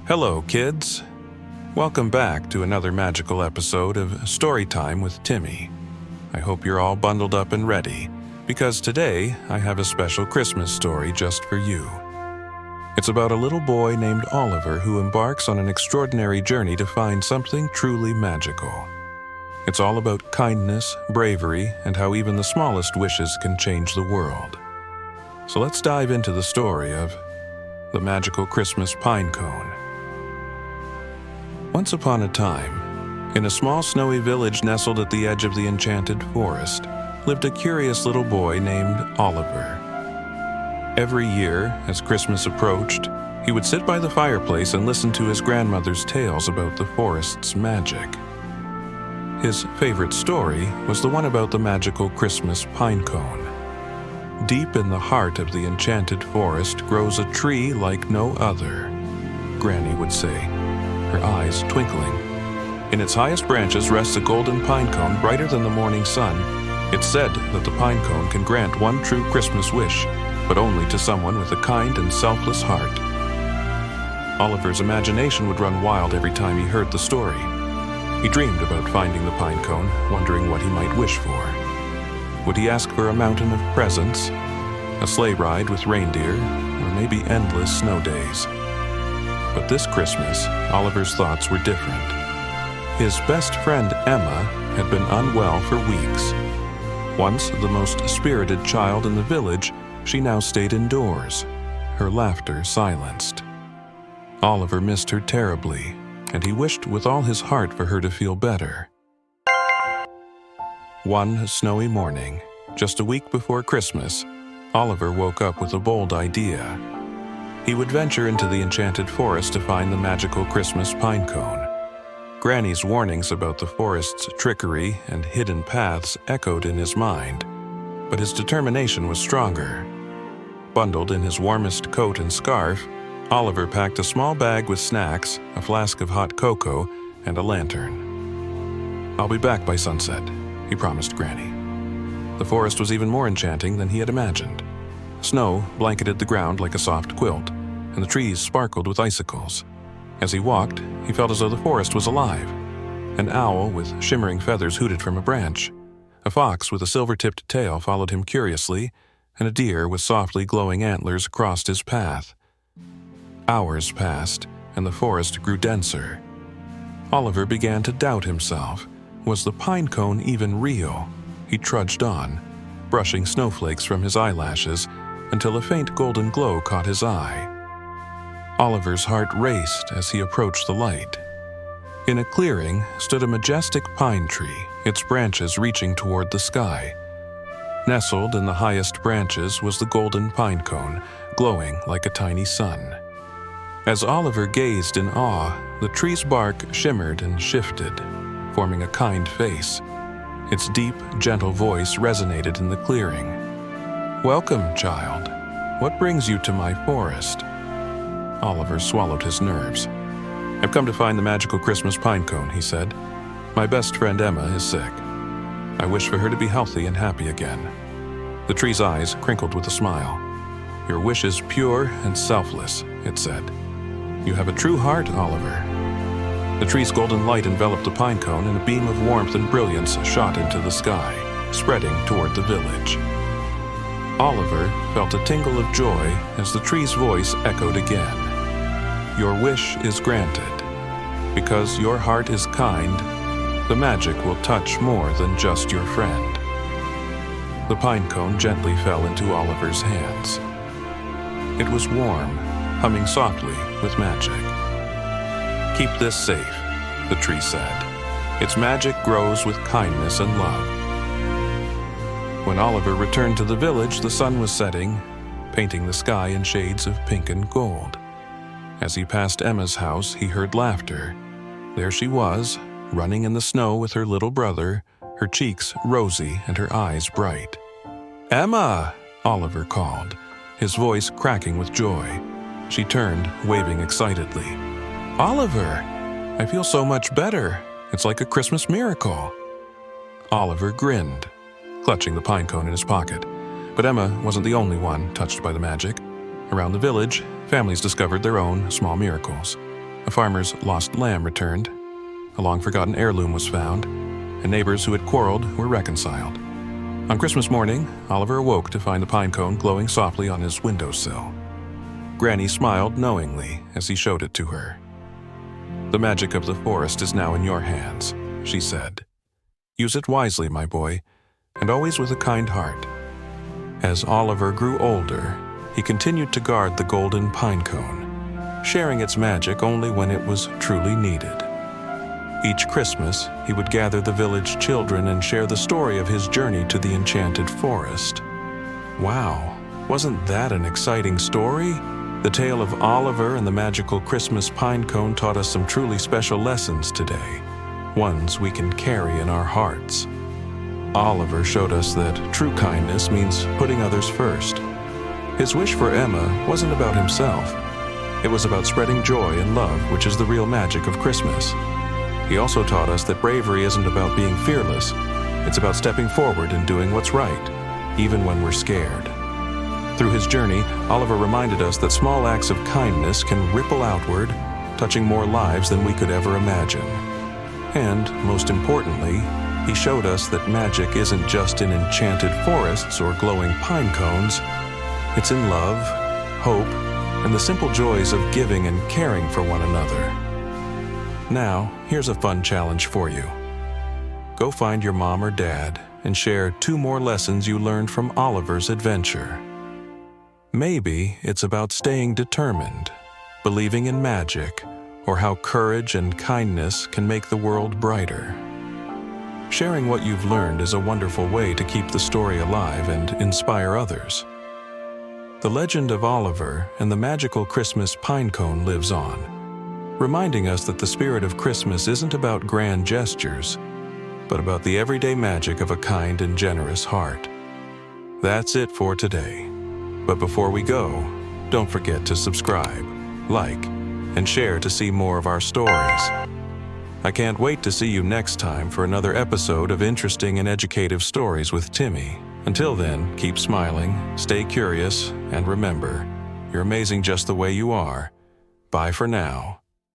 Hello, kids. Welcome back to another magical episode of Storytime with Timmy. I hope you're all bundled up and ready, because today I have a special Christmas story just for you. It's about a little boy named Oliver who embarks on an extraordinary journey to find something truly magical. It's all about kindness, bravery, and how even the smallest wishes can change the world. So let's dive into the story of the magical Christmas Pinecone. Once upon a time, in a small snowy village nestled at the edge of the enchanted forest, lived a curious little boy named Oliver. Every year, as Christmas approached, he would sit by the fireplace and listen to his grandmother's tales about the forest's magic. His favorite story was the one about the magical Christmas pinecone. Deep in the heart of the enchanted forest grows a tree like no other, Granny would say, her eyes twinkling. In its highest branches rests a golden pinecone brighter than the morning sun. It's said that the pinecone can grant one true Christmas wish, but only to someone with a kind and selfless heart. Oliver's imagination would run wild every time he heard the story. He dreamed about finding the pinecone, wondering what he might wish for. Would he ask for a mountain of presents, a sleigh ride with reindeer, or maybe endless snow days? But this Christmas, Oliver's thoughts were different. His best friend Emma had been unwell for weeks. Once the most spirited child in the village, she now stayed indoors, her laughter silenced. Oliver missed her terribly, and he wished with all his heart for her to feel better. One snowy morning, just a week before Christmas, Oliver woke up with a bold idea. He would venture into the enchanted forest to find the magical Christmas pinecone. Granny's warnings about the forest's trickery and hidden paths echoed in his mind, but his determination was stronger. Bundled in his warmest coat and scarf, Oliver packed a small bag with snacks, a flask of hot cocoa, and a lantern. "I'll be back by sunset," he promised Granny. The forest was even more enchanting than he had imagined. Snow blanketed the ground like a soft quilt, and the trees sparkled with icicles. As he walked, he felt as though the forest was alive. An owl with shimmering feathers hooted from a branch. A fox with a silver-tipped tail followed him curiously, and a deer with softly glowing antlers crossed his path. Hours passed, and the forest grew denser. Oliver began to doubt himself. Was the pinecone even real? He trudged on, brushing snowflakes from his eyelashes until a faint golden glow caught his eye. Oliver's heart raced as he approached the light. In a clearing stood a majestic pine tree, its branches reaching toward the sky. Nestled in the highest branches was the golden pinecone, glowing like a tiny sun. As Oliver gazed in awe, the tree's bark shimmered and shifted, forming a kind face. Its deep, gentle voice resonated in the clearing. "Welcome, child. What brings you to my forest?" Oliver swallowed his nerves. "I've come to find the magical Christmas pinecone," he said. "My best friend Emma is sick. I wish for her to be healthy and happy again." The tree's eyes crinkled with a smile. "Your wish is pure and selfless," it said. "You have a true heart, Oliver." The tree's golden light enveloped the pinecone, and a beam of warmth and brilliance shot into the sky, spreading toward the village. Oliver felt a tingle of joy as the tree's voice echoed again. "Your wish is granted. Because your heart is kind, the magic will touch more than just your friend." The pinecone gently fell into Oliver's hands. It was warm, humming softly with magic. "Keep this safe," the tree said. "Its magic grows with kindness and love." When Oliver returned to the village, the sun was setting, painting the sky in shades of pink and gold. As he passed Emma's house, he heard laughter. There she was, running in the snow with her little brother, her cheeks rosy and her eyes bright. "Emma!" Oliver called, his voice cracking with joy. She turned, waving excitedly. "Oliver! I feel so much better. It's like a Christmas miracle." Oliver grinned, clutching the pinecone in his pocket. But Emma wasn't the only one touched by the magic. Around the village, families discovered their own small miracles. A farmer's lost lamb returned, a long-forgotten heirloom was found, and neighbors who had quarreled were reconciled. On Christmas morning, Oliver awoke to find the pinecone glowing softly on his windowsill. Granny smiled knowingly as he showed it to her. "The magic of the forest is now in your hands," she said. "Use it wisely, my boy, and always with a kind heart." As Oliver grew older, he continued to guard the golden pinecone, sharing its magic only when it was truly needed. Each Christmas, he would gather the village children and share the story of his journey to the enchanted forest. Wow, wasn't that an exciting story? The tale of Oliver and the magical Christmas pinecone taught us some truly special lessons today, ones we can carry in our hearts. Oliver showed us that true kindness means putting others first. His wish for Emma wasn't about himself. It was about spreading joy and love, which is the real magic of Christmas. He also taught us that bravery isn't about being fearless. It's about stepping forward and doing what's right, even when we're scared. Through his journey, Oliver reminded us that small acts of kindness can ripple outward, touching more lives than we could ever imagine. And, most importantly, he showed us that magic isn't just in enchanted forests or glowing pine cones. It's in love, hope, and the simple joys of giving and caring for one another. Now, here's a fun challenge for you. Go find your mom or dad and share 2 more lessons you learned from Oliver's adventure. Maybe it's about staying determined, believing in magic, or how courage and kindness can make the world brighter. Sharing what you've learned is a wonderful way to keep the story alive and inspire others. The legend of Oliver and the magical Christmas pinecone lives on, reminding us that the spirit of Christmas isn't about grand gestures, but about the everyday magic of a kind and generous heart. That's it for today. But before we go, don't forget to subscribe, like, and share to see more of our stories. I can't wait to see you next time for another episode of interesting and educative stories with Timmy. Until then, keep smiling, stay curious, and remember, you're amazing just the way you are. Bye for now.